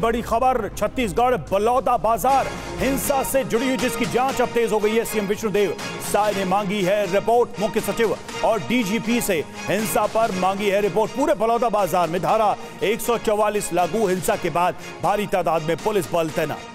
बड़ी खबर, छत्तीसगढ़ बलौदा बाजार हिंसा से जुड़ी हुई जिसकी जांच अब तेज हो गई है। सीएम विष्णुदेव साय ने मांगी है रिपोर्ट, मुख्य सचिव और डीजीपी से हिंसा पर मांगी है रिपोर्ट। पूरे बलौदा बाजार में धारा 144 लागू, हिंसा के बाद भारी तादाद में पुलिस बल तैनात।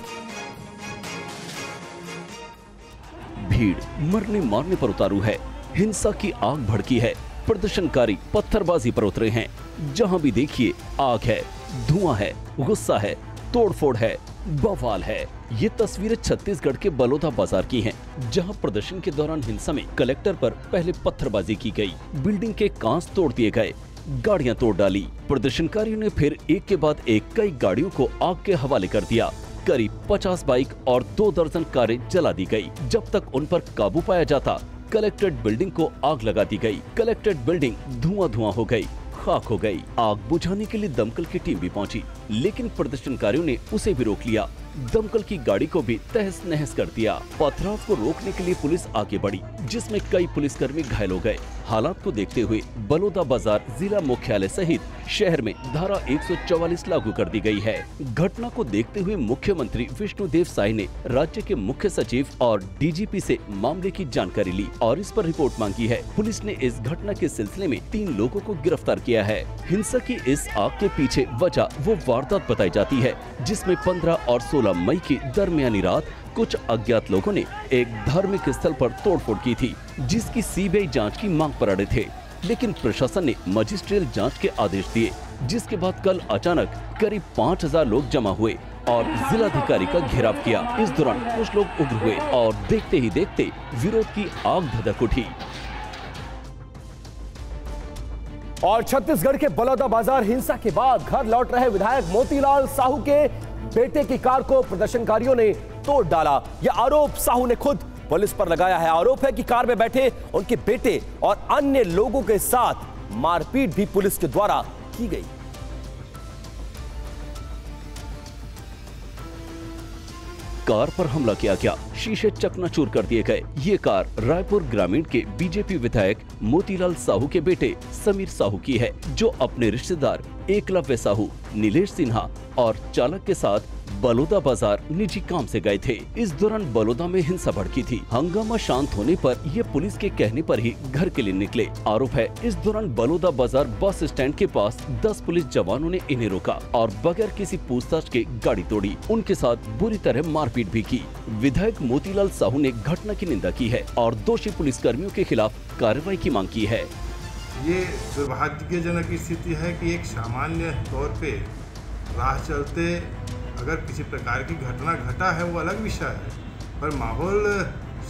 भीड़ मरने मारने पर उतारू है, हिंसा की आग भड़की है, प्रदर्शनकारी पत्थरबाजी पर उतरे हैं। जहां भी देखिए आग है, धुआं है, गुस्सा है, तोड़फोड़ है, बवाल है। ये तस्वीरें छत्तीसगढ़ के बलौदा बाजार की हैं, जहां प्रदर्शन के दौरान हिंसा में कलेक्टर पर पहले पत्थरबाजी की गई, बिल्डिंग के कांच तोड़ दिए गए, गाड़ियां तोड़ डाली। प्रदर्शनकारियों ने फिर एक के बाद एक कई गाड़ियों को आग के हवाले कर दिया। करीब 50 बाइक और 2 दर्जन कारें जला दी गई। जब तक उन पर काबू पाया जाता, कलेक्ट्रेट बिल्डिंग को आग लगा दी गई। कलेक्ट्रेट बिल्डिंग धुआं हो गई, खाक हो गई। आग बुझाने के लिए दमकल की टीम भी पहुंची, लेकिन प्रदर्शनकारियों ने उसे भी रोक लिया। दमकल की गाड़ी को भी तहस नहस कर दिया। पथराव को रोकने के लिए पुलिस आगे बढ़ी, जिसमें कई पुलिसकर्मी घायल हो गए। हालात को देखते हुए बलौदा बाजार जिला मुख्यालय सहित शहर में धारा 144 लागू कर दी गई है। घटना को देखते हुए मुख्यमंत्री विष्णुदेव साय ने राज्य के मुख्य सचिव और डीजीपी से मामले की जानकारी ली और इस पर रिपोर्ट मांगी है। पुलिस ने इस घटना के सिलसिले में 3 लोगों को गिरफ्तार किया है। हिंसा की इस आग के पीछे वजह वो वारदात बताई जाती है, जिसमें 15 और 16 मई की दरमियानी रात कुछ अज्ञात लोगों ने एक धार्मिक स्थल पर तोड़फोड़ की थी, जिसकी सीबीआई जांच की मांग पर अड़े थे। लेकिन प्रशासन ने मजिस्ट्रियल जांच के आदेश दिए, जिसके बाद कल अचानक करीब 5000 लोग जमा हुए और जिलाधिकारी का घेराव किया। इस दौरान कुछ लोग उग्र हुए और देखते ही देखते विरोध की आग भड़क उठी। और छत्तीसगढ़ के बलौदा बाजार हिंसा के बाद घर लौट रहे विधायक मोतीलाल साहू के बेटे की कार को प्रदर्शनकारियों ने तोड़ डाला। यह आरोप साहू ने खुद पुलिस पर लगाया है। आरोप है कि कार में बैठे उनके बेटे और अन्य लोगों के साथ मारपीट भी पुलिस के द्वारा की गई। कार पर हमला किया गया, शीशे चकनाचूर कर दिए गए। ये कार रायपुर ग्रामीण के बीजेपी विधायक मोतीलाल साहू के बेटे समीर साहू की है, जो अपने रिश्तेदार एकलव्य साहू, नीलेश सिन्हा और चालक के साथ बलौदा बाजार निजी काम से गए थे। इस दौरान बलौदा में हिंसा भड़की थी। हंगामा शांत होने पर ये पुलिस के कहने पर ही घर के लिए निकले। आरोप है इस दौरान बलौदा बाजार बस स्टैंड के पास 10 पुलिस जवानों ने इन्हें रोका और बगैर किसी पूछताछ के गाड़ी तोड़ी। उनके साथ बुरी तरह मारपीट भी की। विधायक मोतीलाल साहू ने घटना की निंदा की है और दोषी पुलिसकर्मियों के खिलाफ कार्रवाई की मांग की है। ये दुर्भाग्यजनक स्थिति है कि एक सामान्य तौर पे राह चलते अगर किसी प्रकार की घटना घटा है वो अलग विषय है, पर माहौल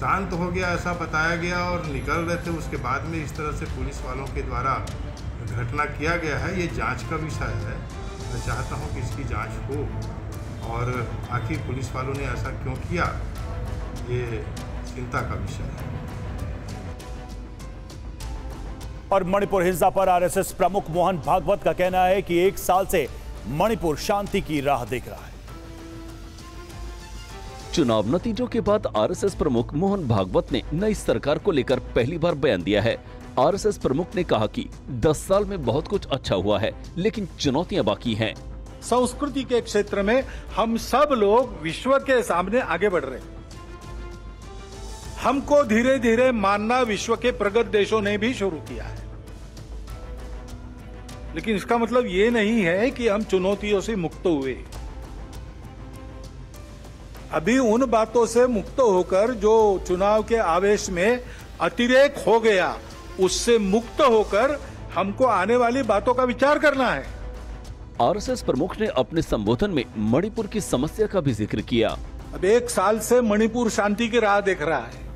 शांत हो गया ऐसा बताया गया और निकल रहे थे, उसके बाद में इस तरह से पुलिस वालों के द्वारा घटना किया गया है। ये जांच का विषय है। मैं चाहता हूँ कि इसकी जांच हो और आखिर पुलिस वालों ने ऐसा क्यों किया, ये चिंता का विषय है। और मणिपुर हिंसा पर आरएसएस प्रमुख मोहन भागवत का कहना है कि 1 साल से मणिपुर शांति की राह देख रहा है। चुनाव नतीजों के बाद आरएसएस प्रमुख मोहन भागवत ने नई सरकार को लेकर पहली बार बयान दिया है। आरएसएस प्रमुख ने कहा कि 10 साल में बहुत कुछ अच्छा हुआ है, लेकिन चुनौतियां बाकी हैं। संस्कृति के क्षेत्र में हम सब लोग विश्व के सामने आगे बढ़ रहे हैं। हमको धीरे धीरे मानना विश्व के प्रगत देशों ने भी शुरू किया है, लेकिन इसका मतलब ये नहीं है कि हम चुनौतियों से मुक्त हुए। अभी उन बातों से मुक्त होकर जो चुनाव के आवेश में अतिरेक हो गया, उससे मुक्त होकर हमको आने वाली बातों का विचार करना है। आरएसएस प्रमुख ने अपने संबोधन में मणिपुर की समस्या का भी जिक्र किया। अब 1 साल से मणिपुर शांति की राह देख रहा है।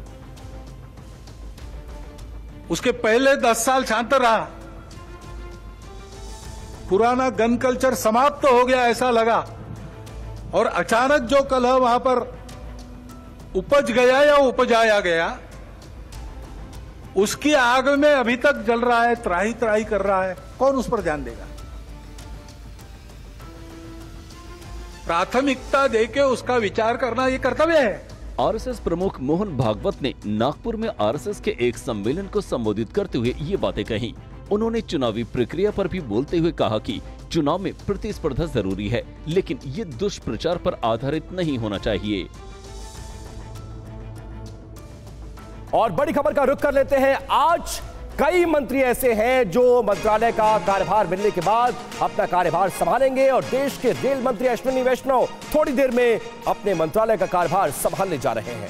उसके पहले 10 साल शांत रहा। पुराना गन कल्चर समाप्त हो गया ऐसा लगा, और अचानक जो कलह वहां पर उपज गया या उपजाया गया, उसकी आग में अभी तक जल रहा है, त्राही त्राही कर रहा है। कौन उस पर ध्यान देगा? प्राथमिकता देके उसका विचार करना ये कर्तव्य है। आरएसएस प्रमुख मोहन भागवत ने नागपुर में आरएसएस के एक सम्मेलन को संबोधित करते हुए ये बातें कही। उन्होंने चुनावी प्रक्रिया पर भी बोलते हुए कहा कि चुनाव में प्रतिस्पर्धा जरूरी है, लेकिन ये दुष्प्रचार पर आधारित नहीं होना चाहिए। और बड़ी खबर का रुख कर लेते हैं। आज कई मंत्री ऐसे हैं जो मंत्रालय का कार्यभार मिलने के बाद अपना कार्यभार संभालेंगे और देश के रेल मंत्री अश्विनी वैष्णव थोड़ी देर में अपने मंत्रालय का कार्यभार संभालने जा रहे हैं।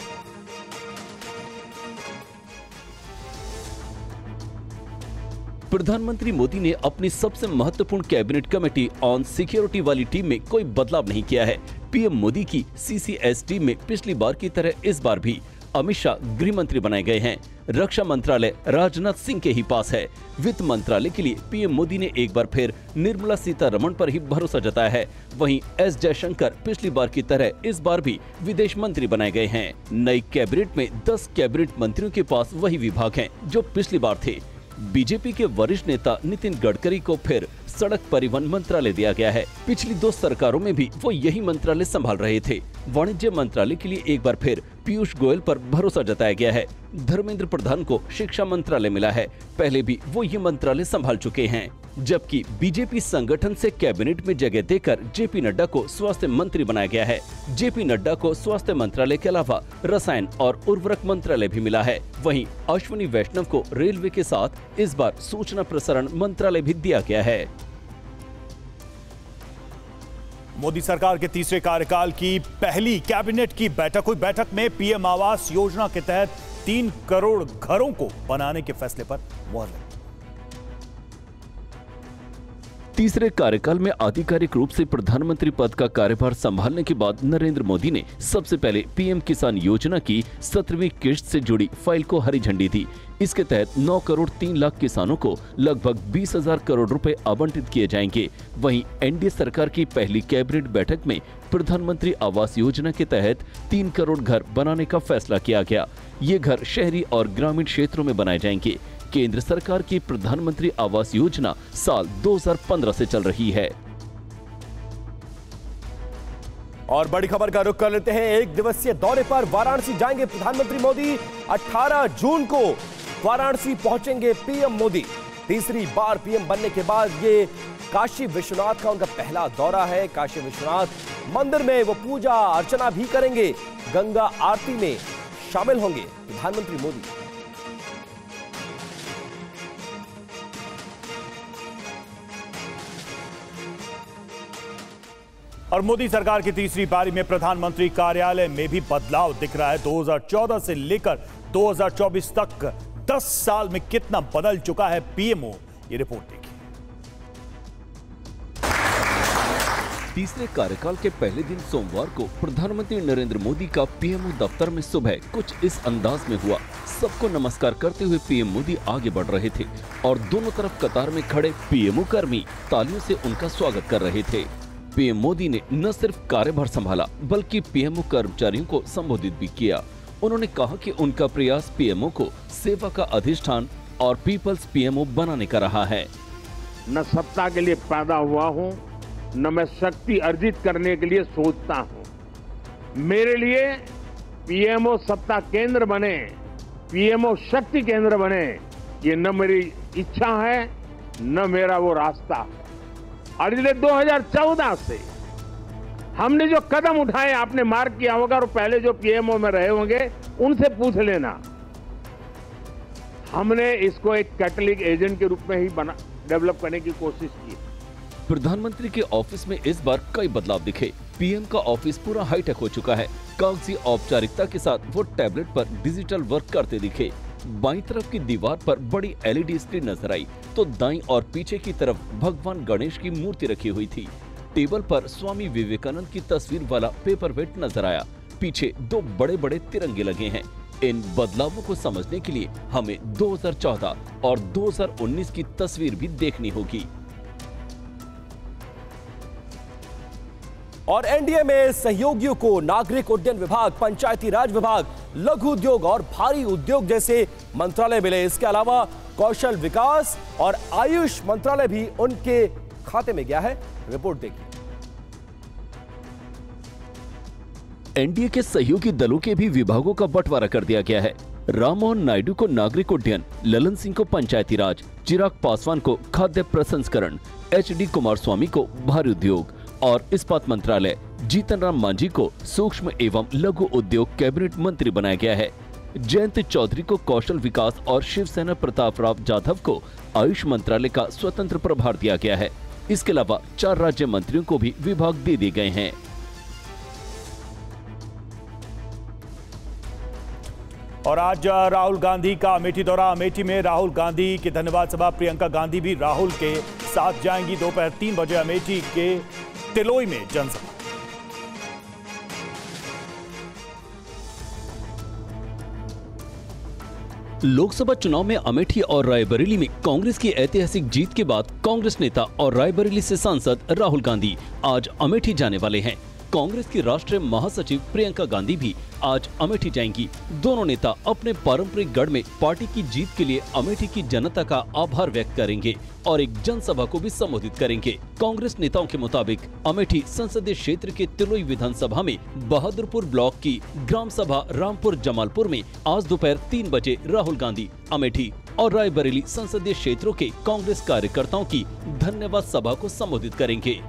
प्रधानमंत्री मोदी ने अपनी सबसे महत्वपूर्ण कैबिनेट कमेटी ऑन सिक्योरिटी वाली टीम में कोई बदलाव नहीं किया है। पीएम मोदी की सीसीएस टीम में पिछली बार की तरह इस बार भी अमित शाह गृह मंत्री बनाए गए हैं। रक्षा मंत्रालय राजनाथ सिंह के ही पास है। वित्त मंत्रालय के लिए पीएम मोदी ने एक बार फिर निर्मला सीतारमण पर ही भरोसा जताया है। वहीं एस जयशंकर पिछली बार की तरह इस बार भी विदेश मंत्री बनाए गए हैं। नई कैबिनेट में 10 कैबिनेट मंत्रियों के पास वही विभाग हैं जो पिछली बार थे। बीजेपी के वरिष्ठ नेता नितिन गडकरी को फिर सड़क परिवहन मंत्रालय दिया गया है। पिछली 2 सरकारों में भी वो यही मंत्रालय संभाल रहे थे। वाणिज्य मंत्रालय के लिए एक बार फिर पीयूष गोयल पर भरोसा जताया गया है। धर्मेंद्र प्रधान को शिक्षा मंत्रालय मिला है। पहले भी वो ये मंत्रालय संभाल चुके हैं। जबकि बीजेपी संगठन से कैबिनेट में जगह देकर जेपी नड्डा को स्वास्थ्य मंत्री बनाया गया है। जेपी नड्डा को स्वास्थ्य मंत्रालय के अलावा रसायन और उर्वरक मंत्रालय भी मिला है। वहीं अश्विनी वैष्णव को रेलवे के साथ इस बार सूचना प्रसारण मंत्रालय भी दिया गया है। मोदी सरकार के तीसरे कार्यकाल की पहली कैबिनेट की बैठक हुई। बैठक में पीएम आवास योजना के तहत 3 करोड़ घरों को बनाने के फैसले पर मुहर लगी। तीसरे कार्यकाल में आधिकारिक रूप से प्रधानमंत्री पद का कार्यभार संभालने के बाद नरेंद्र मोदी ने सबसे पहले पीएम किसान योजना की 17वीं किश्त से जुड़ी फाइल को हरी झंडी दी। इसके तहत 9 करोड़ 3 लाख किसानों को लगभग 20,000 करोड़ रुपए आवंटित किए जाएंगे। वहीं एनडीए सरकार की पहली कैबिनेट बैठक में प्रधानमंत्री आवास योजना के तहत 3 करोड़ घर बनाने का फैसला किया गया। ये घर शहरी और ग्रामीण क्षेत्रों में बनाए जाएंगे। केंद्र सरकार की प्रधानमंत्री आवास योजना साल 2015 से चल रही है। और बड़ी खबर का रुख कर लेते हैं। 1 दिवसीय दौरे पर वाराणसी जाएंगे प्रधानमंत्री मोदी। 18 जून को वाराणसी पहुंचेंगे पीएम मोदी। तीसरी बार पीएम बनने के बाद ये काशी विश्वनाथ का उनका पहला दौरा है। काशी विश्वनाथ मंदिर में वो पूजा अर्चना भी करेंगे। गंगा आरती में शामिल होंगे प्रधानमंत्री मोदी। और मोदी सरकार की तीसरी पारी में प्रधानमंत्री कार्यालय में भी बदलाव दिख रहा है। 2014 से लेकर 2024 तक 10 साल में कितना बदल चुका है पीएमओ, ये रिपोर्ट देखिए। तीसरे कार्यकाल के पहले दिन सोमवार को प्रधानमंत्री नरेंद्र मोदी का पीएमओ दफ्तर में सुबह कुछ इस अंदाज में हुआ। सबको नमस्कार करते हुए पीएम मोदी आगे बढ़ रहे थे और दोनों तरफ कतार में खड़े पीएमओ कर्मी तालियों से उनका स्वागत कर रहे थे। पीएम मोदी ने न सिर्फ कार्यभार संभाला बल्कि पीएमओ कर्मचारियों को संबोधित भी किया। उन्होंने कहा कि उनका प्रयास पीएमओ को सेवा का अधिष्ठान और पीपल्स पीएमओ बनाने का रहा है। न सत्ता के लिए पैदा हुआ हूँ, न मैं शक्ति अर्जित करने के लिए सोचता हूँ। मेरे लिए पीएमओ सत्ता केंद्र बने, पीएमओ शक्ति केंद्र बने, ये न मेरी इच्छा है न मेरा वो रास्ता है। और इसलिए 2014 से हमने जो कदम उठाए आपने मार्क किया होगा और पहले जो पीएमओ में रहे होंगे उनसे पूछ लेना। हमने इसको एक कैटलिक एजेंट के रूप में ही डेवलप करने की कोशिश की। प्रधानमंत्री के ऑफिस में इस बार कई बदलाव दिखे। पीएम का ऑफिस पूरा हाईटेक हो चुका है। कागजी औपचारिकता के साथ वो टैबलेट पर डिजिटल वर्क करते दिखे। बाईं तरफ की दीवार पर बड़ी एलईडी स्क्रीन नजर आई तो दाईं और पीछे की तरफ भगवान गणेश की मूर्ति रखी हुई थी। टेबल पर स्वामी विवेकानंद की तस्वीर वाला पेपरवेट नजर आया। पीछे 2 बड़े बड़े तिरंगे लगे हैं। इन बदलावों को समझने के लिए हमें 2014 और 2019 की तस्वीर भी देखनी होगी। और एनडीए में सहयोगियों को नागरिक उड्डयन विभाग, पंचायती राज विभाग, लघु उद्योग और भारी उद्योग जैसे मंत्रालय मिले। इसके अलावा कौशल विकास और आयुष मंत्रालय भी उनके खाते में गया है। रिपोर्ट देखिए। एनडीए के सहयोगी दलों के भी विभागों का बंटवारा कर दिया गया है। राममोहन नायडू को नागरिक उड्डयन, ललन सिंह को पंचायती राज, चिराग पासवान को खाद्य प्रसंस्करण, HD कुमारस्वामी को भारी उद्योग और इस्पात मंत्रालय, जीतन राम मांझी को सूक्ष्म एवं लघु उद्योग कैबिनेट मंत्री बनाया गया है। जयंत चौधरी को कौशल विकास और शिवसेना प्रताप राव जाधव को आयुष मंत्रालय का स्वतंत्र प्रभार दिया गया है। इसके अलावा 4 राज्य मंत्रियों को भी विभाग दे दिए गए हैं। और आज राहुल गांधी का अमेठी दौरा। अमेठी में राहुल गांधी की धन्यवाद सभा। प्रियंका गांधी भी राहुल के साथ जाएंगी। दोपहर 3 बजे अमेठी के तिलोई में जनसभा। लोकसभा चुनाव में अमेठी और रायबरेली में कांग्रेस की ऐतिहासिक जीत के बाद कांग्रेस नेता और रायबरेली से सांसद राहुल गांधी आज अमेठी जाने वाले हैं। कांग्रेस की राष्ट्रीय महासचिव प्रियंका गांधी भी आज अमेठी जाएंगी। दोनों नेता अपने पारंपरिक गढ़ में पार्टी की जीत के लिए अमेठी की जनता का आभार व्यक्त करेंगे और एक जनसभा को भी संबोधित करेंगे। कांग्रेस नेताओं के मुताबिक अमेठी संसदीय क्षेत्र के तिलोई विधानसभा में बहादुरपुर ब्लॉक की ग्राम सभा रामपुर जमालपुर में आज दोपहर 3 बजे राहुल गांधी अमेठी और रायबरेली संसदीय क्षेत्रों के कांग्रेस कार्यकर्ताओं की धन्यवाद सभा को संबोधित करेंगे।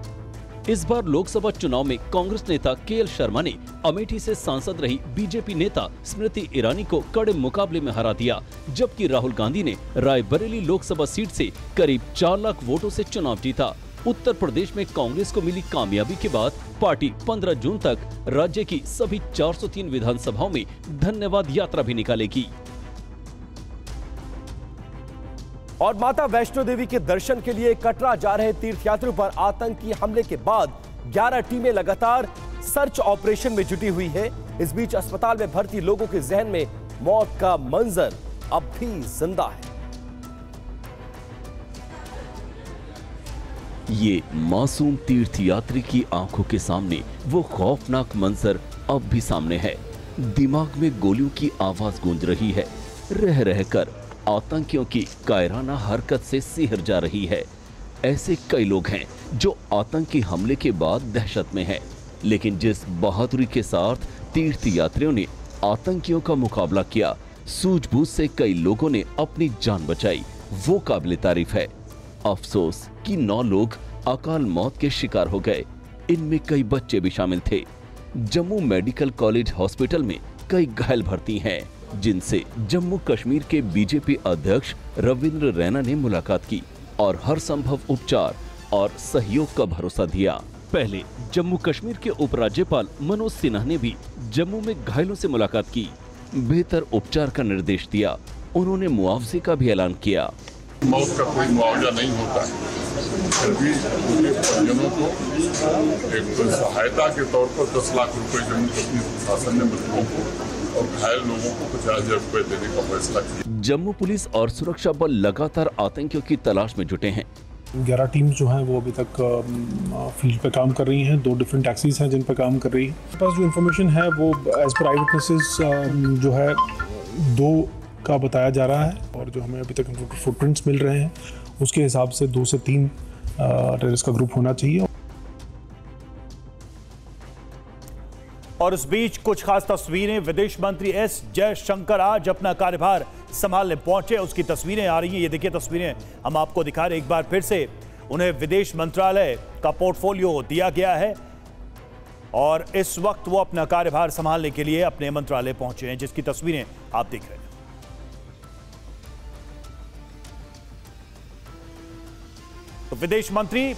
इस बार लोकसभा चुनाव में कांग्रेस नेता KL शर्मा ने अमेठी से सांसद रही बीजेपी नेता स्मृति ईरानी को कड़े मुकाबले में हरा दिया, जबकि राहुल गांधी ने रायबरेली लोकसभा सीट से करीब 4 लाख वोटों से चुनाव जीता। उत्तर प्रदेश में कांग्रेस को मिली कामयाबी के बाद पार्टी 15 जून तक राज्य की सभी 403 विधानसभाओं में धन्यवाद यात्रा भी निकालेगी। और माता वैष्णो देवी के दर्शन के लिए कटरा जा रहे तीर्थयात्रियों पर आतंकी हमले के बाद 11 टीमें लगातार सर्च ऑपरेशन में जुटी हुई है। इस बीच अस्पताल में भर्ती लोगों के जहन में मौत का मंजर अब भी जिंदा है। ये मासूम तीर्थयात्री की आंखों के सामने वो खौफनाक मंजर अब भी सामने है। दिमाग में गोलियों की आवाज गूंज रही है। रह रहकर आतंकियों की कायराना हरकत से सिहर जा रही है। ऐसे कई लोग हैं जो आतंकी हमले के बाद दहशत में हैं, लेकिन जिस बहादुरी के साथ तीर्थयात्रियों ने आतंकियों का मुकाबला किया, सूझबूझ से कई लोगों ने अपनी जान बचाई, वो काबिल तारीफ है। अफसोस कि 9 लोग अकाल मौत के शिकार हो गए। इनमें कई बच्चे भी शामिल थे। जम्मू मेडिकल कॉलेज हॉस्पिटल में कई घायल भर्ती हैं, जिनसे जम्मू कश्मीर के बीजेपी अध्यक्ष रविंद्र रैना ने मुलाकात की और हर संभव उपचार और सहयोग का भरोसा दिया। पहले जम्मू कश्मीर के उपराज्यपाल मनोज सिन्हा ने भी जम्मू में घायलों से मुलाकात की, बेहतर उपचार का निर्देश दिया। उन्होंने मुआवजे का भी ऐलान किया। मौत का कोई मुआवजा नहीं होता है, फिर भी उनके परिजनों को एक सहायता के तौर पर 10 लाख रुपए जम्मू कश्मीर प्रशासन ने मृतकों को और घायल लोगों को 50,000 रुपए देने का फैसला किया। जम्मू पुलिस और सुरक्षा बल लगातार आतंकियों की तलाश में जुटे हैं। 11 टीम्स जो हैं वो अभी तक फील्ड पे काम कर रही हैं। 2 डिफरेंट टैक्सीज हैं जिन पर काम कर रही है। मेरे पास जो इन्फॉर्मेशन है वो एज पर आई विटनेसेस जो है 2 का बताया जा रहा है, और जो हमें अभी तक फुटप्रिंट्स मिल रहे हैं उसके हिसाब से 2 से 3 टेररिस्ट का ग्रुप होना चाहिए। और इस बीच कुछ खास तस्वीरें। विदेश मंत्री एस जयशंकर आज अपना कार्यभार संभालने पहुंचे, उसकी तस्वीरें आ रही हैं। ये देखिए तस्वीरें हम आपको दिखा रहे हैं। एक बार फिर से उन्हें विदेश मंत्रालय का पोर्टफोलियो दिया गया है और इस वक्त वो अपना कार्यभार संभालने के लिए अपने मंत्रालय पहुंचे हैं, जिसकी तस्वीरें आप देख रहे हैं। तो विदेश मंत्री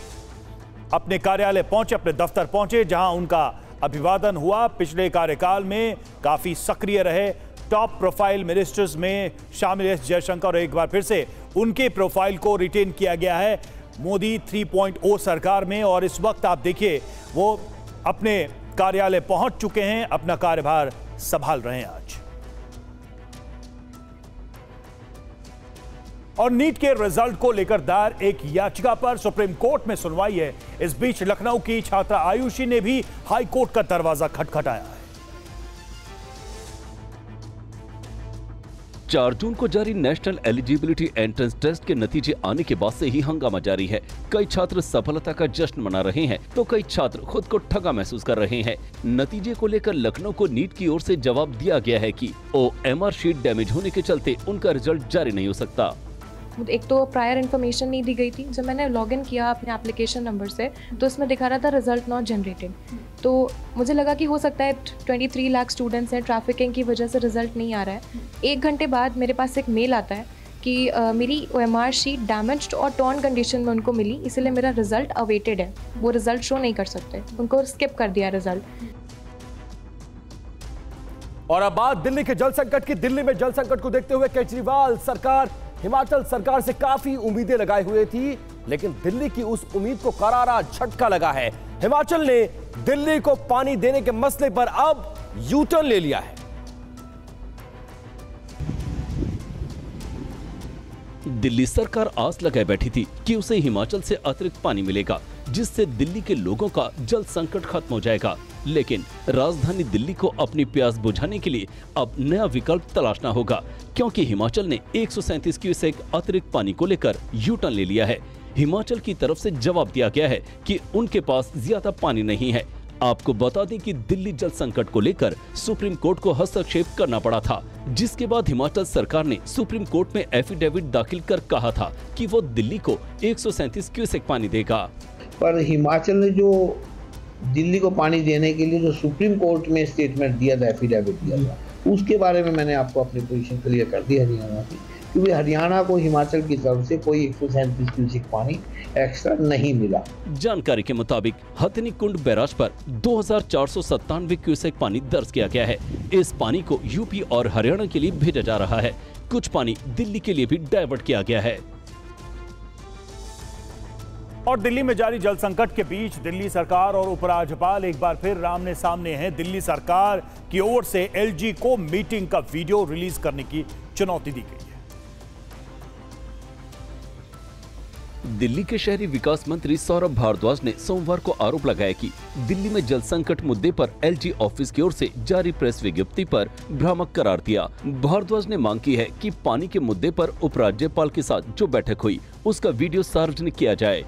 अपने कार्यालय पहुंचे, अपने दफ्तर पहुंचे, जहां उनका अभिवादन हुआ। पिछले कार्यकाल में काफी सक्रिय रहे, टॉप प्रोफाइल मिनिस्टर्स में शामिल एस जयशंकर, और एक बार फिर से उनके प्रोफाइल को रिटेन किया गया है मोदी 3.0 सरकार में। और इस वक्त आप देखिए वो अपने कार्यालय पहुंच चुके हैं, अपना कार्यभार संभाल रहे हैं आज। और नीट के रिजल्ट को लेकर दायर एक याचिका पर सुप्रीम कोर्ट में सुनवाई है। इस बीच लखनऊ की छात्रा आयुषी ने भी हाई कोर्ट का दरवाजा खटखटाया है। 4 जून को जारी नेशनल एलिजिबिलिटी एंट्रेंस टेस्ट के नतीजे आने के बाद से ही हंगामा जारी है। कई छात्र सफलता का जश्न मना रहे हैं तो कई छात्र खुद को ठगा महसूस कर रहे हैं। नतीजे को लेकर लखनऊ को नीट की ओर से जवाब दिया गया है कि OMR शीट डैमेज होने के चलते उनका रिजल्ट जारी नहीं हो सकता। एक तो प्रायर इन्फॉर्मेशन नहीं दी गई थी। जब मैंने लॉगिन किया अपने एप्लीकेशन नंबर से तो उसमें दिखा रहा था रिजल्ट नॉट जनरेटेड। तो मुझे लगा कि हो सकता है 23 लाख स्टूडेंट्स हैं, ट्रैफिकिंग की वजह से रिजल्ट नहीं आ रहा है। 1 घंटे बाद मेरे पास एक मेल आता है कि मेरी OMR शीट डैमेज्ड और टॉर्न कंडीशन में उनको मिली, इसलिए मेरा रिजल्ट अवेटेड है, वो रिजल्ट शो नहीं कर सकते, उनको स्किप कर दिया रिजल्ट। और अब बात दिल्ली के जल संकट की। दिल्ली में जल संकट को देखते हुए केजरीवाल सरकार हिमाचल सरकार से काफी उम्मीदें लगाए हुए थी, लेकिन दिल्ली की उस उम्मीद को करारा झटका लगा है। हिमाचल ने दिल्ली को पानी देने के मसले पर अब यू-टर्न ले लिया है। दिल्ली सरकार आस लगाए बैठी थी कि उसे हिमाचल से अतिरिक्त पानी मिलेगा, जिससे दिल्ली के लोगों का जल संकट खत्म हो जाएगा। लेकिन राजधानी दिल्ली को अपनी प्यास बुझाने के लिए अब नया विकल्प तलाशना होगा, क्योंकि हिमाचल ने 137 क्यूसेक अतिरिक्त पानी को लेकर यू-टर्न ले लिया है। हिमाचल की तरफ से जवाब दिया गया है कि उनके पास ज्यादा पानी नहीं है। आपको बता दें कि दिल्ली जल संकट को लेकर सुप्रीम कोर्ट को हस्तक्षेप करना पड़ा था, जिसके बाद हिमाचल सरकार ने सुप्रीम कोर्ट में एफिडेविट दाखिल कर कहा था कि वो दिल्ली को 137 क्यूसेक पानी देगा। पर हिमाचल ने जो दिल्ली को पानी देने के लिए जो सुप्रीम कोर्ट में स्टेटमेंट दिया था, एफिडेविट दिया था, उसके बारे में मैंने आपको अपनी पोजीशन क्लियर कर दी हरियाणा की, क्योंकि हरियाणा को हिमाचल की तरफ से कोई 137 क्यूसेक पानी एक्स्ट्रा नहीं मिला। जानकारी के मुताबिक हथनी कुंड बैराज पर 2497 क्यूसेक पानी दर्ज किया गया है। इस पानी को यूपी और हरियाणा के लिए भेजा जा रहा है। कुछ पानी दिल्ली के लिए भी डाइवर्ट किया गया है। और दिल्ली में जारी जल संकट के बीच दिल्ली सरकार और उपराज्यपाल एक बार फिर आमने सामने हैं। दिल्ली सरकार की ओर से LG को मीटिंग का वीडियो रिलीज करने की चुनौती दी गई है। दिल्ली के शहरी विकास मंत्री सौरभ भारद्वाज ने सोमवार को आरोप लगाया कि दिल्ली में जल संकट मुद्दे पर LG ऑफिस की ओर से जारी प्रेस विज्ञप्ति पर भ्रामक करार दिया। भारद्वाज ने मांग की है कि पानी के मुद्दे पर उपराज्यपाल के साथ जो बैठक हुई उसका वीडियो सार्वजनिक किया जाए।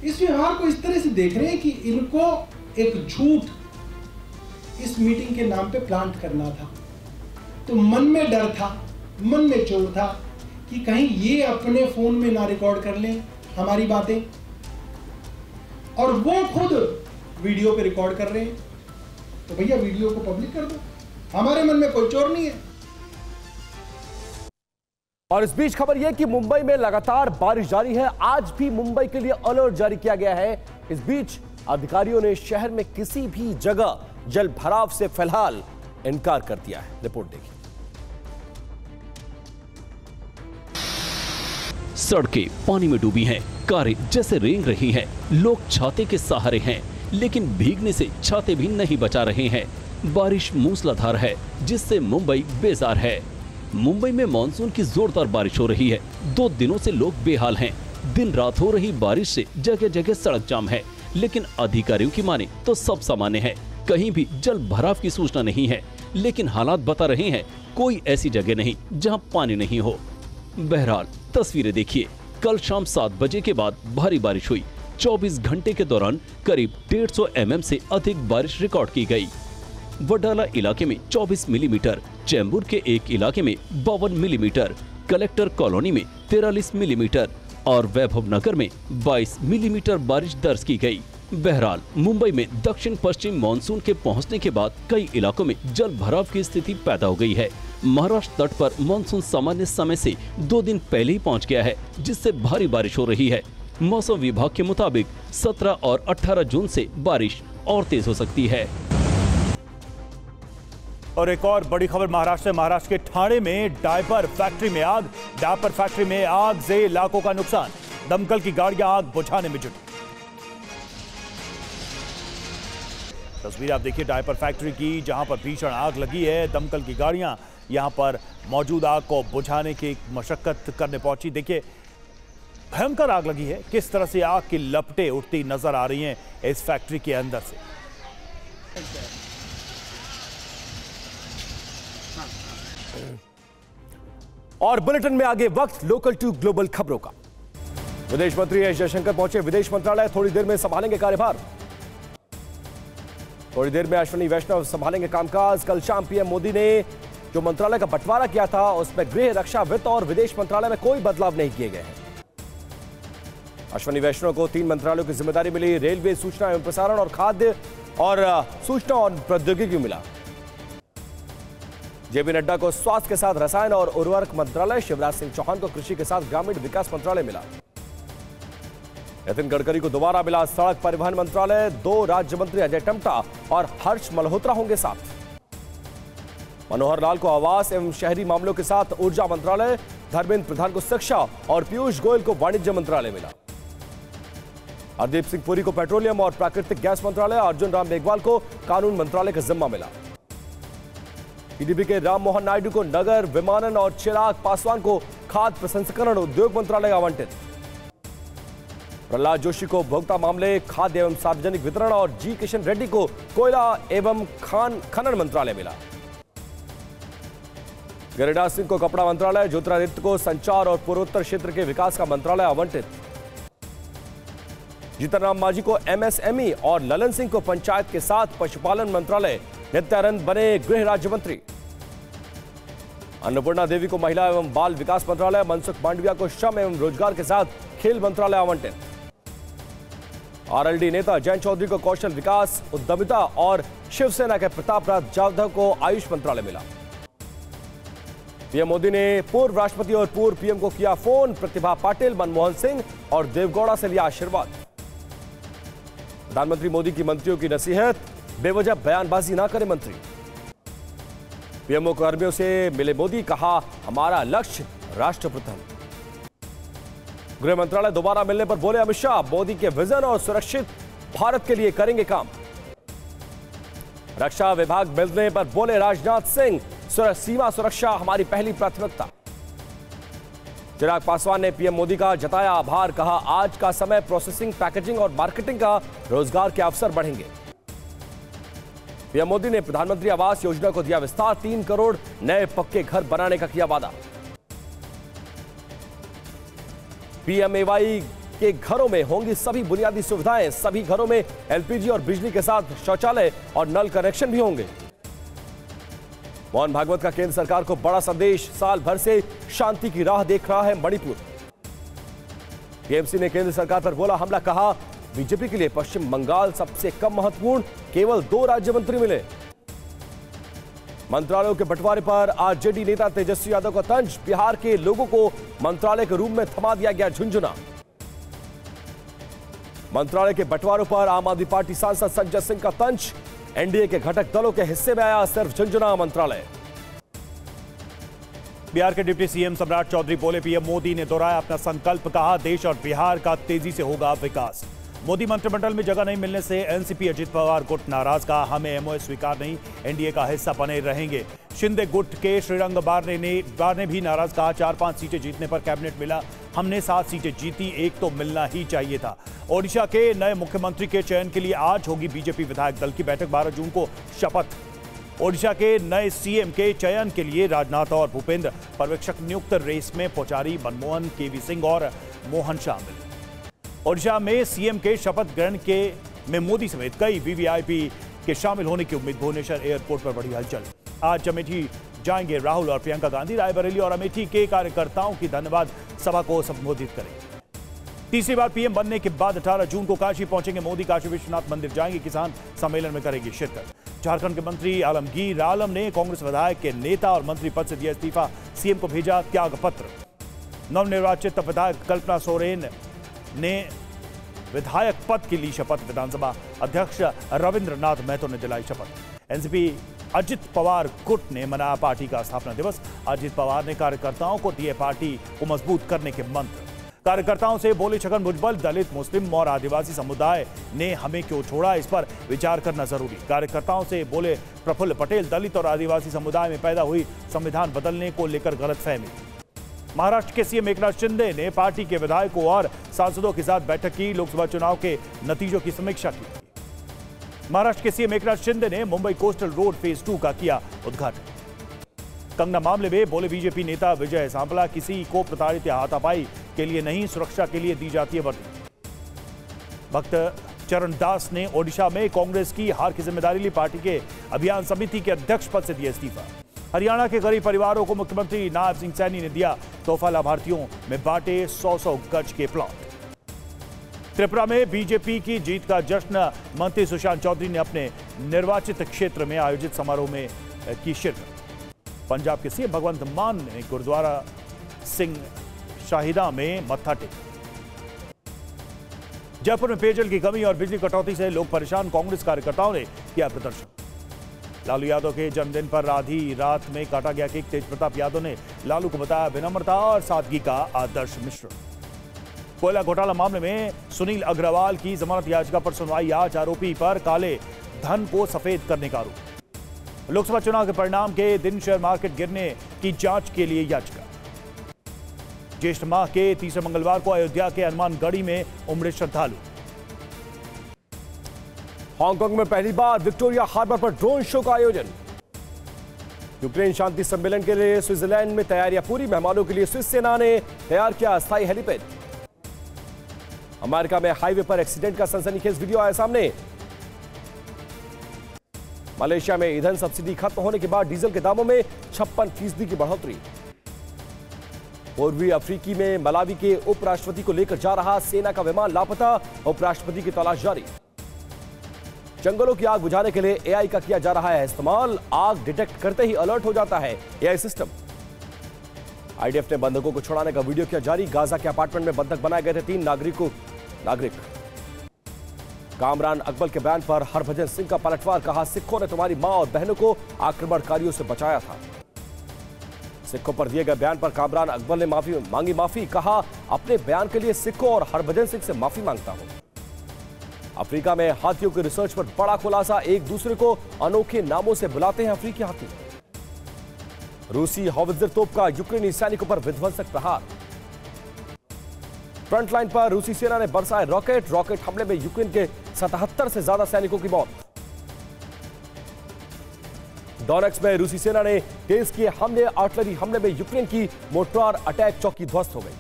इस व्यवहार को इस तरह से देख रहे हैं कि इनको एक झूठ इस मीटिंग के नाम पे प्लांट करना था। तो मन में डर था, मन में चोर था कि कहीं ये अपने फोन में ना रिकॉर्ड कर लें हमारी बातें, और वो खुद वीडियो पे रिकॉर्ड कर रहे हैं। तो भैया वीडियो को पब्लिक कर दो, हमारे मन में कोई चोर नहीं है। और इस बीच खबर यह कि मुंबई में लगातार बारिश जारी है। आज भी मुंबई के लिए अलर्ट जारी किया गया है। इस बीच अधिकारियों ने शहर में किसी भी जगह जल भराव से फिलहाल इनकार कर दिया है। रिपोर्ट देखिए। सड़कें पानी में डूबी हैं, कारें जैसे रेंग रही हैं, लोग छाते के सहारे हैं, लेकिन भीगने से छाते भी नहीं बचा रहे हैं। बारिश मूसलाधार है, जिससे मुंबई बेजार है। मुंबई में मानसून की जोरदार बारिश हो रही है। 2 दिनों से लोग बेहाल हैं। दिन रात हो रही बारिश से जगह जगह सड़क जाम है, लेकिन अधिकारियों की माने तो सब सामान्य है। कहीं भी जल भराव की सूचना नहीं है, लेकिन हालात बता रहे हैं कोई ऐसी जगह नहीं जहां पानी नहीं हो। बहरहाल तस्वीरें देखिए। कल शाम 7 बजे के बाद भारी बारिश हुई। 24 घंटे के दौरान करीब 150 mm से अधिक बारिश रिकॉर्ड की गई। वडाला इलाके में 24 मिलीमीटर, चेंबूर के एक इलाके में 52 मिलीमीटर, कलेक्टर कॉलोनी में 43 मिलीमीटर और वैभव नगर में 22 मिलीमीटर बारिश दर्ज की गई। बहरहाल मुंबई में दक्षिण पश्चिम मानसून के पहुंचने के बाद कई इलाकों में जल भराव की स्थिति पैदा हो गई है। महाराष्ट्र तट पर मानसून सामान्य समय से 2 दिन पहले ही पहुंच गया है, जिससे भारी बारिश हो रही है। मौसम विभाग के मुताबिक 17 और 18 जून से बारिश और तेज हो सकती है। और एक और बड़ी खबर महाराष्ट्र के ठाणे में डायपर फैक्ट्री में आग। डायपर फैक्ट्री में आग से लाखों का नुकसान। दमकल की गाड़ियां आग बुझाने में जुटी। तस्वीर आप देखिए डायपर फैक्ट्री की, जहां पर भीषण आग लगी है। दमकल की गाड़ियां यहां पर मौजूद आग को बुझाने की मशक्कत करने पहुंची। देखिए भयंकर आग लगी है, किस तरह से आग की लपटें उठती नजर आ रही हैं इस फैक्ट्री के अंदर से। और बुलेटिन में आगे वक्त लोकल टू ग्लोबल खबरों का। विदेश मंत्री एस जयशंकर पहुंचे विदेश मंत्रालय, थोड़ी देर में संभालेंगे कार्यभार। थोड़ी देर में अश्विनी वैष्णव संभालेंगे कामकाज। कल शाम पीएम मोदी ने जो मंत्रालय का बंटवारा किया था उसमें गृह, रक्षा, वित्त और विदेश मंत्रालय में कोई बदलाव नहीं किए गए हैं। अश्विनी वैष्णव को 3 मंत्रालयों की जिम्मेदारी मिली। रेलवे, सूचना एवं प्रसारण और खाद्य और सूचना और प्रौद्योगिकी मिला। जेपी नड्डा को स्वास्थ्य के साथ रसायन और उर्वरक मंत्रालय, शिवराज सिंह चौहान को कृषि के साथ ग्रामीण विकास मंत्रालय मिला। नितिन गडकरी को दोबारा मिला सड़क परिवहन मंत्रालय। 2 राज्य मंत्री अजय टम्टा और हर्ष मल्होत्रा होंगे साथ। मनोहर लाल को आवास एवं शहरी मामलों के साथ ऊर्जा मंत्रालय, धर्मेंद्र प्रधान को शिक्षा और पीयूष गोयल को वाणिज्य मंत्रालय मिला। हरदीप सिंह पुरी को पेट्रोलियम और प्राकृतिक गैस मंत्रालय, अर्जुन राम मेघवाल को कानून मंत्रालय का जिम्मा मिला। टीडीपी के राम मोहन नायडू को नगर विमानन और चिराग पासवान को खाद्य प्रसंस्करण उद्योग मंत्रालय आवंटित। प्रहलाद जोशी को उपभोक्ता मामले, खाद्य एवं सार्वजनिक वितरण और जी किशन रेड्डी को कोयला एवं खनन मंत्रालय मिला। गिरिराज सिंह को कपड़ा मंत्रालय, ज्योतिरादित्य को संचार और पूर्वोत्तर क्षेत्र के विकास का मंत्रालय आवंटित। जीतन राम मांझी को एमएसएमई और ललन सिंह को पंचायत के साथ पशुपालन मंत्रालय, नित्यानंद बने गृह राज्य मंत्री। अन्नपूर्णा देवी को महिला एवं बाल विकास मंत्रालय, मनसुख मांडविया को श्रम एवं रोजगार के साथ खेल मंत्रालय आवंटित। आरएलडी नेता जयंत चौधरी को कौशल विकास, उद्यमिता और शिवसेना के प्रताप राज जाधव को आयुष मंत्रालय मिला। पीएम मोदी ने पूर्व राष्ट्रपति और पूर्व पीएम को किया फोन। प्रतिभा पाटिल, मनमोहन सिंह और देवगौड़ा से लिया आशीर्वाद। प्रधानमंत्री मोदी की मंत्रियों की नसीहत, बेवजह बयानबाजी ना करें मंत्री। पीएमओ कर्मियों से मिले मोदी, कहा हमारा लक्ष्य राष्ट्र प्रथम। गृह मंत्रालय दोबारा मिलने पर बोले अमित शाह, मोदी के विजन और सुरक्षित भारत के लिए करेंगे काम। रक्षा विभाग मिलने पर बोले राजनाथ सिंह, सीमा सुरक्षा हमारी पहली प्राथमिकता। चिराग पासवान ने पीएम मोदी का जताया आभार, कहा आज का समय प्रोसेसिंग, पैकेजिंग और मार्केटिंग का, रोजगार के अवसर बढ़ेंगे। पीएम मोदी ने प्रधानमंत्री आवास योजना को दिया विस्तार, 3 करोड़ नए पक्के घर बनाने का किया वादा। पीएमएवाई के घरों में होंगी सभी बुनियादी सुविधाएं, सभी घरों में एलपीजी और बिजली के साथ शौचालय और नल कनेक्शन भी होंगे। मोहन भागवत का केंद्र सरकार को बड़ा संदेश, साल भर से शांति की राह देख रहा है मणिपुर। टीएमसी ने केंद्र सरकार पर बोला हमला, कहा बीजेपी के लिए पश्चिम बंगाल सबसे कम महत्वपूर्ण, केवल 2 राज्य मंत्री मिले। मंत्रालयों के बंटवारे पर आरजेडी नेता तेजस्वी यादव का तंज, बिहार के लोगों को मंत्रालय के रूप में थमा दिया गया झुंझुना। मंत्रालय के बंटवारों पर आम आदमी पार्टी सांसद संजय सिंह का तंज, एनडीए के घटक दलों के हिस्से में आया सिर्फ झुंझुना मंत्रालय। बिहार के डिप्टी सीएम सम्राट चौधरी बोले पीएम मोदी ने दोहराया अपना संकल्प, कहा देश और बिहार का तेजी से होगा विकास। मोदी मंत्रिमंडल में जगह नहीं मिलने से एनसीपी अजित पवार गुट नाराज, कहा हमें एमओएस स्वीकार नहीं, एनडीए का हिस्सा बने रहेंगे। शिंदे गुट के श्रीरंग बारने भी नाराज, कहा 4-5 सीटें जीतने पर कैबिनेट मिला, हमने 7 सीटें जीती, 1 तो मिलना ही चाहिए था। ओडिशा के नए मुख्यमंत्री के चयन के लिए आज होगी बीजेपी विधायक दल की बैठक, 12 जून को शपथ। ओडिशा के नए सीएम के चयन के लिए राजनाथ और भूपेंद्र पर्यवेक्षक नियुक्त, रेस में पुजारी, मनमोहन, केवी सिंह और मोहन शामिल। ओडिशा में सीएम के शपथ ग्रहण में मोदी समेत कई वीवीआईपी के शामिल होने की उम्मीद। भुवनेश्वर एयरपोर्ट पर बड़ी हलचल। आज अमेठी जाएंगे राहुल और प्रियंका गांधी, रायबरेली और अमेठी के कार्यकर्ताओं की धन्यवाद सभा को संबोधित करेंगे। तीसरी बार पीएम बनने के बाद 18 जून को काशी पहुंचेंगे मोदी, काशी विश्वनाथ मंदिर जाएंगे, किसान सम्मेलन में करेंगे शिरकत। झारखंड के मंत्री आलमगीर आलम ने कांग्रेस विधायक के नेता और मंत्री पद से दिया इस्तीफा, सीएम को भेजा त्याग पत्र। नवनिर्वाचित विधायक कल्पना सोरेन ने विधायक पद की ली शपथ, विधानसभा अध्यक्ष रविंद्रनाथ महतो ने दिलाई शपथ। एनसीपी अजित पवार गुट ने मनाया पार्टी का स्थापना दिवस, अजित पवार ने कार्यकर्ताओं को दिए पार्टी को मजबूत करने के मंत्र। कार्यकर्ताओं से बोले छगन भुजबल, दलित, मुस्लिम और आदिवासी समुदाय ने हमें क्यों छोड़ा, इस पर विचार करना जरूरी। कार्यकर्ताओं से बोले प्रफुल्ल पटेल, दलित और आदिवासी समुदाय में पैदा हुई संविधान बदलने को लेकर गलतफहमी। महाराष्ट्र के सीएम एकनाथ शिंदे ने पार्टी के विधायकों और सांसदों के साथ बैठक की, लोकसभा चुनाव के नतीजों की समीक्षा की। महाराष्ट्र के सीएम एकनाथ शिंदे ने मुंबई कोस्टल रोड फेज 2 का किया उद्घाटन। कंगना मामले में बोले बीजेपी नेता विजय सांपला, किसी को प्रताड़ित या हाथापाई के लिए नहीं, सुरक्षा के लिए दी जाती है वर्दी। भक्त चरण दास ने ओडिशा में कांग्रेस की हार की जिम्मेदारी ली, पार्टी के अभियान समिति के अध्यक्ष पद से दिया इस्तीफा। हरियाणा के गरीब परिवारों को मुख्यमंत्री नायब सिंह सैनी ने दिया तोहफा, लाभार्थियों में बांटे 100-100 गज के प्लॉट। त्रिपुरा में बीजेपी की जीत का जश्न, मंत्री सुशांत चौधरी ने अपने निर्वाचित क्षेत्र में आयोजित समारोह में की शिरकत। पंजाब के सीएम भगवंत मान ने गुरुद्वारा सिंह शाहिदा में मत्था टेका। जयपुर में पेयजल की कमी और बिजली कटौती से लोग परेशान, कांग्रेस कार्यकर्ताओं ने किया प्रदर्शन। लालू यादव के जन्मदिन पर आधी रात में काटा गया केक, तेज प्रताप यादव ने लालू को बताया विनम्रता और सादगी का आदर्श मिश्रण। कोयला घोटाला मामले में सुनील अग्रवाल की जमानत याचिका पर सुनवाई आज, आरोपी पर काले धन को सफेद करने का आरोप। लोकसभा चुनाव के परिणाम के दिन शेयर मार्केट गिरने की जांच के लिए याचिका। ज्येष्ठ माह के तीसरे मंगलवार को अयोध्या के हनुमानगढ़ी में उमड़े श्रद्धालु। हांगकांग में पहली बार विक्टोरिया हार्बर पर ड्रोन शो का आयोजन। यूक्रेन शांति सम्मेलन के लिए स्विट्जरलैंड में तैयारियां पूरी, मेहमानों के लिए स्विस सेना ने तैयार किया अस्थायी हेलीपैड। अमेरिका में हाईवे पर एक्सीडेंट का सनसनीखेज वीडियो आया सामने। मलेशिया में ईंधन सब्सिडी खत्म होने के बाद डीजल के दामों में 56% की बढ़ोतरी। पूर्वी अफ्रीकी में मलावी के उपराष्ट्रपति को लेकर जा रहा सेना का विमान लापता, उपराष्ट्रपति की तलाश जारी। जंगलों की आग बुझाने के लिए एआई का किया जा रहा है इस्तेमाल, आग डिटेक्ट करते ही अलर्ट हो जाता है एआई सिस्टम। आईडीएफ ने बंधकों को छुड़ाने का वीडियो किया जारी, गाजा के अपार्टमेंट में बंधक बनाए गए थे 3 नागरिक। कामरान अकबर के बयान पर हरभजन सिंह का पलटवार, कहा सिखों ने तुम्हारी मां और बहनों को आक्रमणकारियों से बचाया था। सिखों पर दिए गए बयान पर कामरान अकबर ने माफी, कहा अपने बयान के लिए सिखों और हरभजन सिंह से माफी मांगता हूं। अफ्रीका में हाथियों के रिसर्च पर बड़ा खुलासा, एक दूसरे को अनोखे नामों से बुलाते हैं अफ्रीकी हाथी। रूसी हॉवित्जर तोप का यूक्रेनी सैनिकों पर विध्वंसक प्रहार। फ्रंटलाइन पर रूसी सेना ने बरसाए रॉकेट हमले में यूक्रेन के 77 से ज्यादा सैनिकों की मौत। डोनेट्स्क में रूसी सेना ने तेज किए हमले, आर्टिलरी हमले में यूक्रेन की मोर्टार अटैक चौकी ध्वस्त हो गई।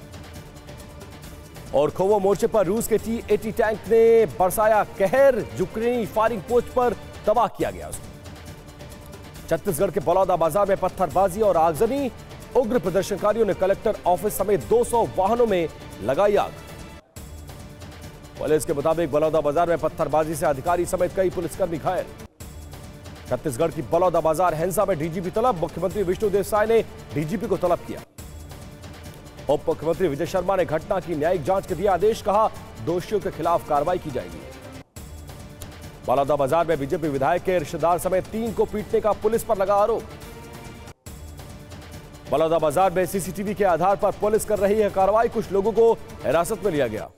और खोवो मोर्चे पर रूस के T-80 टैंक ने बरसाया कहर, यूक्रेनी फायरिंग पोस्ट पर तबाह किया गया उसको। छत्तीसगढ़ के बलौदा बाजार में पत्थरबाजी और आगजनी, उग्र प्रदर्शनकारियों ने कलेक्टर ऑफिस समेत 200 वाहनों में लगाई आग। पुलिस के मुताबिक बलौदा बाजार में पत्थरबाजी से अधिकारी समेत कई पुलिसकर्मी घायल। छत्तीसगढ़ की बलौदा बाजार हिंसा में डीजीपी तलब, मुख्यमंत्री विष्णुदेव साय ने डीजीपी को तलब किया। उप मुख्यमंत्री विजय शर्मा ने घटना की न्यायिक जांच के दिया आदेश, कहा दोषियों के खिलाफ कार्रवाई की जाएगी। बलौदा बाजार में बीजेपी विधायक के रिश्तेदार समेत 3 को पीटने का पुलिस पर लगा आरोप। बलौदा बाजार में सीसीटीवी के आधार पर पुलिस कर रही है कार्रवाई, कुछ लोगों को हिरासत में लिया गया।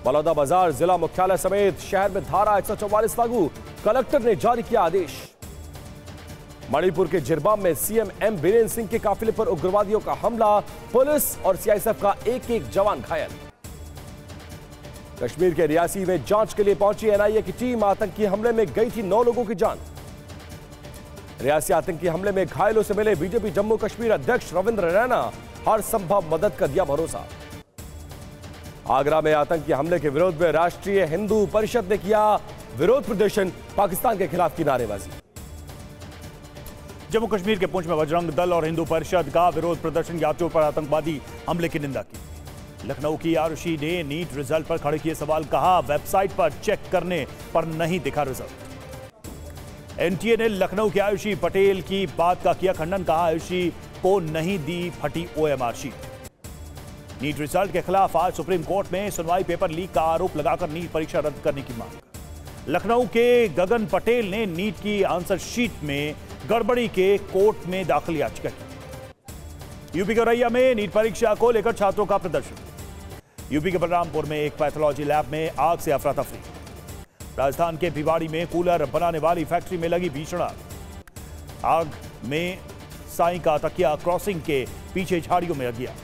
बलौदा बाजार जिला मुख्यालय समेत शहर में धारा 144 लागू, कलेक्टर ने जारी किया आदेश। मणिपुर के जिरबाम में सीएम एम बीरेन सिंह के काफिले पर उग्रवादियों का हमला, पुलिस और सीआईएसएफ का एक जवान घायल। कश्मीर के रियासी में जांच के लिए पहुंची एनआईए की टीम, आतंकी हमले में गई थी 9 लोगों की जान। रियासी आतंकी हमले में घायलों से मिले बीजेपी जम्मू कश्मीर अध्यक्ष रविंद्र रैना, हर संभव मदद का दिया भरोसा। आगरा में आतंकी हमले के विरोध में राष्ट्रीय हिंदू परिषद ने किया विरोध प्रदर्शन, पाकिस्तान के खिलाफ की नारेबाजी। जम्मू कश्मीर के पुंछ में बजरंग दल और हिंदू परिषद का विरोध प्रदर्शन, यात्रियों पर आतंकवादी हमले की निंदा की। लखनऊ की आरुषि ने नीट रिजल्ट पर खड़े किए सवाल, कहा वेबसाइट पर चेक करने पर नहीं दिखा रिजल्ट। एनटीए ने लखनऊ की आयुषी पटेल की बात का किया खंडन, कहा आयुषी को नहीं दी फटी ओएमआर शीट। नीट रिजल्ट के खिलाफ आज सुप्रीम कोर्ट में सुनवाई, पेपर लीक का आरोप लगाकर नीट परीक्षा रद्द करने की मांग। लखनऊ के गगन पटेल ने नीट की आंसर शीट में गड़बड़ी के कोर्ट में दाखिल याचिका की। यूपी के औरैया में नीट परीक्षा को लेकर छात्रों का प्रदर्शन। यूपी के बलरामपुर में एक पैथोलॉजी लैब में आग से अफरा तफरी। राजस्थान के भिवाड़ी में कूलर बनाने वाली फैक्ट्री में लगी भीषण आग में साई का तकिया क्रॉसिंग के पीछे झाड़ियों में लग गया।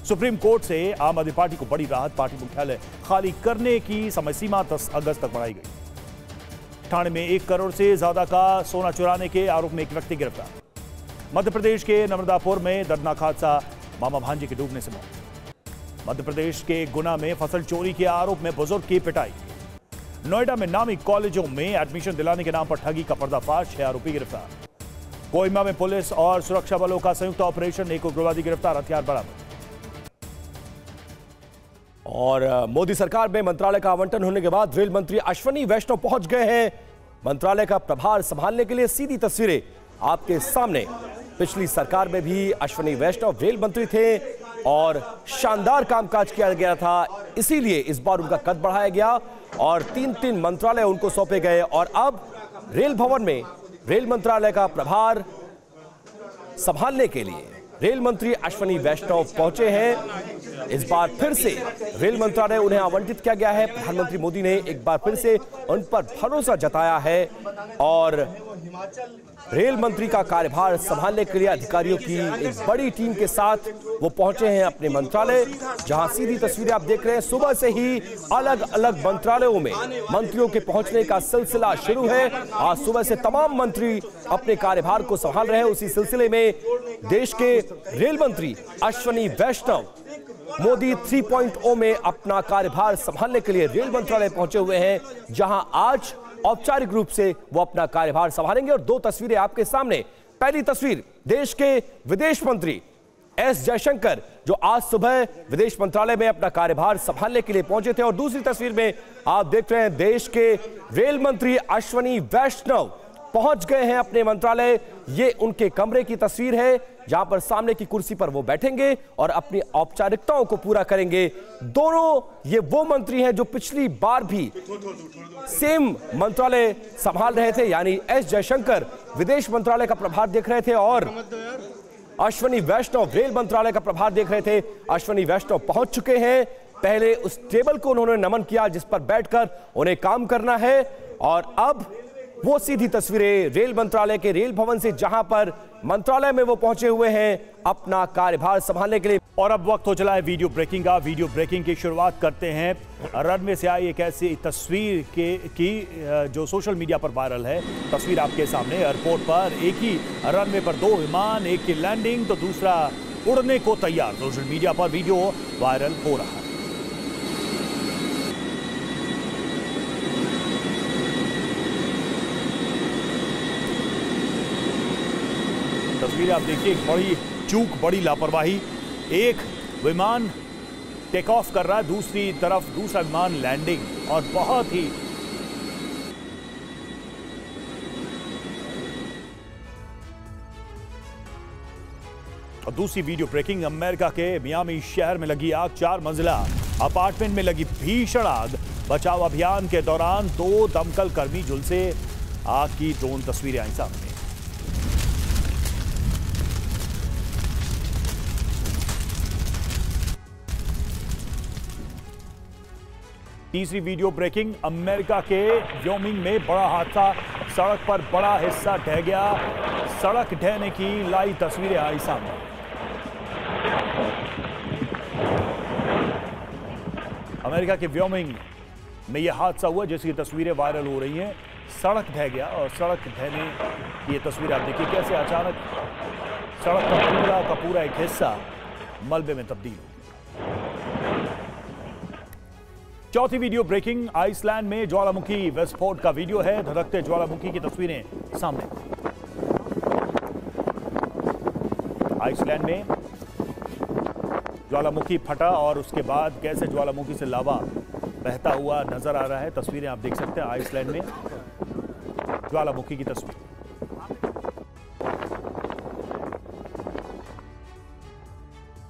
सुप्रीम कोर्ट से आम आदमी पार्टी को बड़ी राहत, पार्टी मुख्यालय खाली करने की समय सीमा 10 अगस्त तक बढ़ाई गई। ठाणे में 1 करोड़ से ज्यादा का सोना चुराने के आरोप में एक व्यक्ति गिरफ्तार। मध्य प्रदेश के नर्मदापुर में दर्दनाक हादसा, मामा भांजे के डूबने से मौत। मध्य प्रदेश के गुना में फसल चोरी के आरोप में बुजुर्ग की पिटाई। नोएडा में नामी कॉलेजों में एडमिशन दिलाने के नाम पर ठगी का पर्दाफाश, 6 आरोपी गिरफ्तार। कोहिमा में पुलिस और सुरक्षा बलों का संयुक्त ऑपरेशन, एक उग्रवादी गिरफ्तार, हथियार बरामद। और मोदी सरकार में मंत्रालय का आवंटन होने के बाद रेल मंत्री अश्विनी वैष्णव पहुंच गए हैं मंत्रालय का प्रभार संभालने के लिए। सीधी तस्वीरें आपके सामने। पिछली सरकार में भी अश्विनी वैष्णव रेल मंत्री थे और शानदार कामकाज किया गया था, इसीलिए इस बार उनका कद बढ़ाया गया और 3 मंत्रालय उनको सौंपे गए। और अब रेल भवन में रेल मंत्रालय का प्रभार संभालने के लिए रेल मंत्री अश्विनी वैष्णव पहुंचे हैं। इस बार फिर से रेल मंत्रालय उन्हें आवंटित किया गया है। प्रधानमंत्री मोदी ने एक बार फिर से उन पर भरोसा जताया है और रेल मंत्री का कार्यभार संभालने के लिए अधिकारियों की एक बड़ी टीम के साथ वो पहुंचे हैं अपने मंत्रालय, जहां सीधी तस्वीरें आप देख रहे हैं। सुबह से ही अलग अलग मंत्रालयों में मंत्रियों के पहुंचने का सिलसिला शुरू है। आज सुबह से तमाम मंत्री अपने कार्यभार को संभाल रहे हैं। उसी सिलसिले में देश के रेल मंत्री अश्विनी वैष्णव मोदी 3.0 में अपना कार्यभार संभालने के लिए रेल मंत्रालय पहुंचे हुए हैं, जहां आज औपचारिक रूप से वो अपना कार्यभार संभालेंगे। और 2 तस्वीरें आपके सामने। पहली तस्वीर देश के विदेश मंत्री एस जयशंकर, जो आज सुबह विदेश मंत्रालय में अपना कार्यभार संभालने के लिए पहुंचे थे। और दूसरी तस्वीर में आप देख रहे हैं देश के रेल मंत्री अश्विनी वैष्णव पहुंच गए हैं अपने मंत्रालय। ये उनके कमरे की तस्वीर है, जहां पर सामने की कुर्सी पर वो बैठेंगे और अपनी औपचारिकताओं को पूरा करेंगे। दोनों ये वो मंत्री हैं जो पिछली बार भी सेम मंत्रालय संभाल रहे थे, यानी एस जयशंकर विदेश मंत्रालय का प्रभार देख रहे थे और अश्विनी वैष्णव रेल मंत्रालय का प्रभार देख रहे थे। अश्विनी वैष्णव पहुंच चुके हैं। पहले उस टेबल को उन्होंने नमन किया जिस पर बैठकर उन्हें काम करना है, और अब वो सीधी तस्वीरें रेल मंत्रालय के रेल भवन से, जहां पर मंत्रालय में वो पहुंचे हुए हैं अपना कार्यभार संभालने के लिए। और अब वक्त हो चला है वीडियो ब्रेकिंग का। वीडियो ब्रेकिंग की शुरुआत करते हैं रनवे से आई एक ऐसी तस्वीर की जो सोशल मीडिया पर वायरल है। तस्वीर आपके सामने। एयरपोर्ट पर एक ही रनवे पर 2 विमान, एक की लैंडिंग तो दूसरा उड़ने को तैयार। सोशल मीडिया पर वीडियो वायरल हो रहा है। तस्वीर आप देखिए, बड़ी चूक, बड़ी लापरवाही। एक विमान टेक ऑफ कर रहा है, दूसरी तरफ दूसरा विमान लैंडिंग, और बहुत ही और दूसरी वीडियो ब्रेकिंग। अमेरिका के मियामी शहर में लगी आग। 4 मंजिला अपार्टमेंट में लगी भीषण आग। बचाव अभियान के दौरान 2 दमकल कर्मी झुलसे। आग की ड्रोन तस्वीरें आई सामने। तीसरी वीडियो ब्रेकिंग। अमेरिका के व्योमिंग में बड़ा हादसा। सड़क पर बड़ा हिस्सा ढह गया। सड़क ढहने की लाइव तस्वीरें आई सामने। अमेरिका के व्योमिंग में यह हादसा हुआ जिसकी तस्वीरें वायरल हो रही हैं। सड़क ढह गया और सड़क ढहने की ये तस्वीर आप देखिए, कैसे अचानक सड़क का पूरा एक हिस्सा मलबे में तब्दील हो गया। चौथी वीडियो ब्रेकिंग। आइसलैंड में ज्वालामुखी विस्फोट का वीडियो है। धधकते ज्वालामुखी की तस्वीरें सामने। आइसलैंड में ज्वालामुखी फटा और उसके बाद कैसे ज्वालामुखी से लावा बहता हुआ नजर आ रहा है। तस्वीरें आप देख सकते हैं आइसलैंड में ज्वालामुखी की तस्वीर।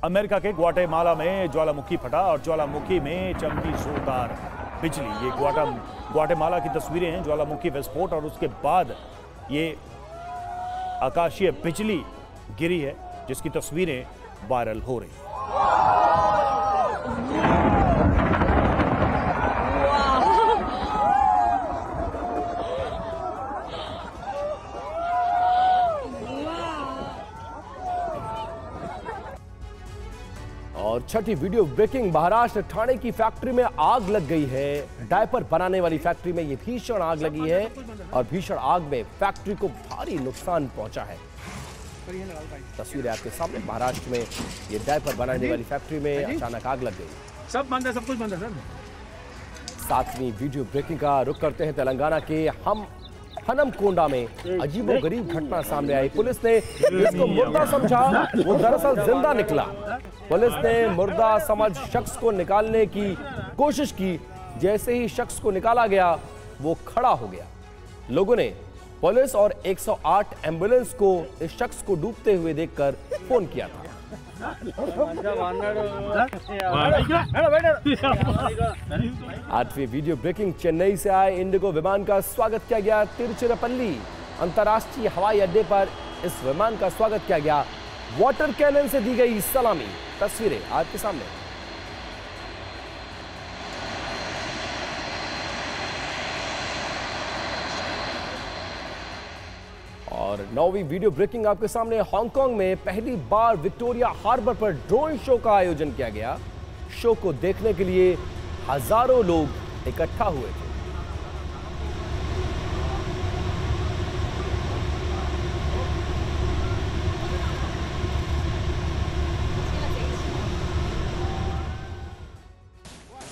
अमेरिका के ग्वाटेमाला में ज्वालामुखी फटा और ज्वालामुखी में चमकी जोरदार बिजली। ये ग्वाटेमाला की तस्वीरें हैं। ज्वालामुखी विस्फोट और उसके बाद ये आकाशीय बिजली गिरी है जिसकी तस्वीरें वायरल हो रही हैं। और छठी वीडियो ब्रेकिंग। महाराष्ट्र ठाणे की फैक्ट्री में आग लग गई है। डायपर बनाने वाली फैक्ट्री में ये भीषण आग लगी है और भीषण आग में फैक्ट्री को भारी नुकसान पहुंचा है। तस्वीरें आपके सामने, महाराष्ट्र में ये डायपर बनाने वाली फैक्ट्री में अचानक आग लग गई। सब बंद है, सब कुछ बंद है सर। सातवीं वीडियो ब्रेकिंग का रुख करते हैं तेलंगाना के हनमकोंडा में अजीबोगरीब घटना सामने आई। पुलिस ने इसको मुर्दा समझा, वो दरअसल जिंदा निकला। पुलिस ने मुर्दा समझ शख्स को निकालने की कोशिश की। जैसे ही शख्स को निकाला गया वो खड़ा हो गया। लोगों ने पुलिस और 108 एम्बुलेंस को इस शख्स को डूबते हुए देखकर फोन किया था। आठवीं वीडियो ब्रेकिंग, चेन्नई से आए इंडिगो विमान का स्वागत किया गया तिरुचिरापल्ली अंतर्राष्ट्रीय हवाई अड्डे पर। इस विमान का स्वागत किया गया, वाटर कैनन से दी गई सलामी। तस्वीरें आपके सामने। और नौवीं वीडियो ब्रेकिंग आपके सामने, हांगकांग में पहली बार विक्टोरिया हार्बर पर ड्रोन शो का आयोजन किया गया। शो को देखने के लिए हजारों लोग इकट्ठा हुए थे।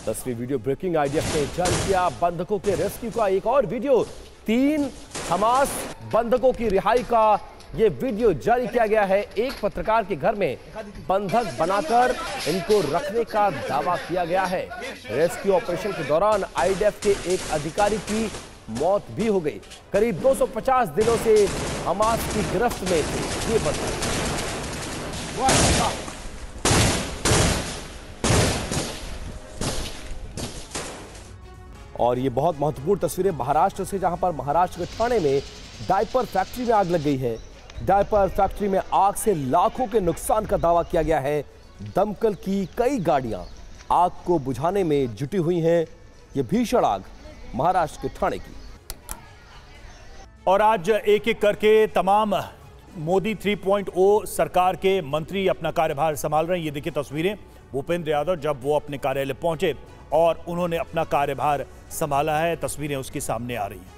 दसवीं वीडियो ब्रेकिंग, आईडीएफ ने जारी किया बंधकों के रेस्क्यू का एक और वीडियो। 3 हमास बंधकों की रिहाई का ये वीडियो जारी किया गया है। एक पत्रकार के घर में बंधक बनाकर इनको रखने का दावा किया गया है। रेस्क्यू ऑपरेशन के दौरान आईडीएफ के एक अधिकारी की मौत भी हो गई। करीब 250 दिनों से हमास की गिरफ्त में थे ये बंधक। और ये बहुत महत्वपूर्ण तस्वीरें महाराष्ट्र से, जहां पर महाराष्ट्र के ठाणे में डायपर फैक्ट्री में आग लग गई है। डायपर फैक्ट्री में आग से लाखों के नुकसान का दावा किया गया है। दमकल की कई गाड़ियां आग को बुझाने में जुटी हुई हैं। ये भीषण आग महाराष्ट्र के ठाणे की। और आज एक एक करके तमाम मोदी 3.0 सरकार के मंत्री अपना कार्यभार संभाल रहे हैं। ये देखिए तस्वीरें, भूपेंद्र यादव जब वो अपने कार्यालय पहुंचे और उन्होंने अपना कार्यभार संभाला है, तस्वीरें उसके सामने आ रही हैं।